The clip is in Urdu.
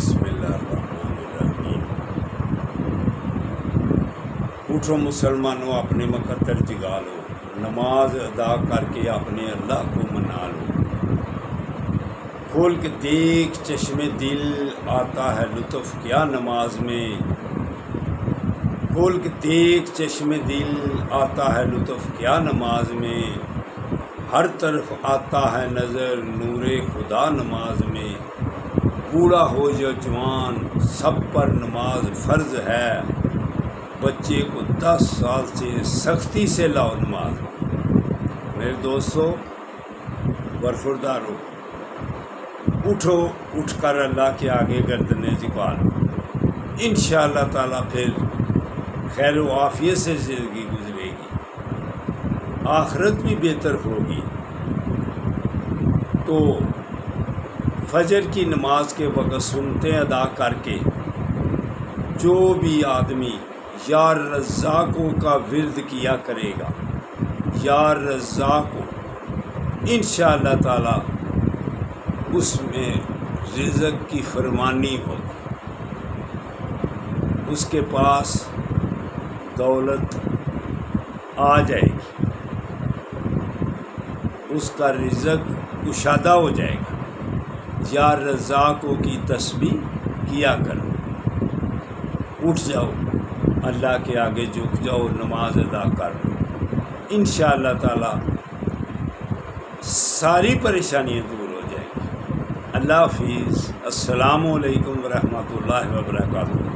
بسم اللہ الرحمن الرحیم۔ اٹھو مسلمانوں، اپنے مقدر جگا لو، نماز ادا کر کے اپنے اللہ کو منا لو۔ کھول کے دیکھ چشم دل، آتا ہے لطف کیا نماز میں۔ کھول کے دیکھ چشم دل، آتا ہے لطف کیا نماز میں۔ ہر طرف آتا ہے نظر نور خدا نماز میں۔ بوڑھا ہو یا جوان سب پر نماز فرض ہے۔ بچے کو 10 سال سے سختی سے لاؤ نماز۔ میرے دوستو برخوردارو، اٹھو، اٹھ کر اللہ کے آگے گردنیں جھکا لو۔ انشاءاللہ تعالیٰ پھر خیر و عافیت سے زندگی گزرے گی، آخرت بھی بہتر ہوگی۔ تو فجر کی نماز کے وقت سنتیں ادا کر کے جو بھی آدمی یا رزاقوں کا ورد کیا کرے گا، یا رزاقوں، انشاءاللہ تعالی اس میں رزق کی فرمانی ہوگی، اس کے پاس دولت آ جائے گی، اس کا رزق کشادہ ہو جائے گا۔ یا رزاقوں کی تسبیح کیا کرو، اٹھ جاؤ، اللہ کے آگے جھک جاؤ، نماز ادا کر لو۔ انشاءاللہ تعالی ساری پریشانیاں دور ہو جائیں گی۔ اللہ حافظ۔ السلام علیکم ورحمۃ اللہ وبرکاتہ۔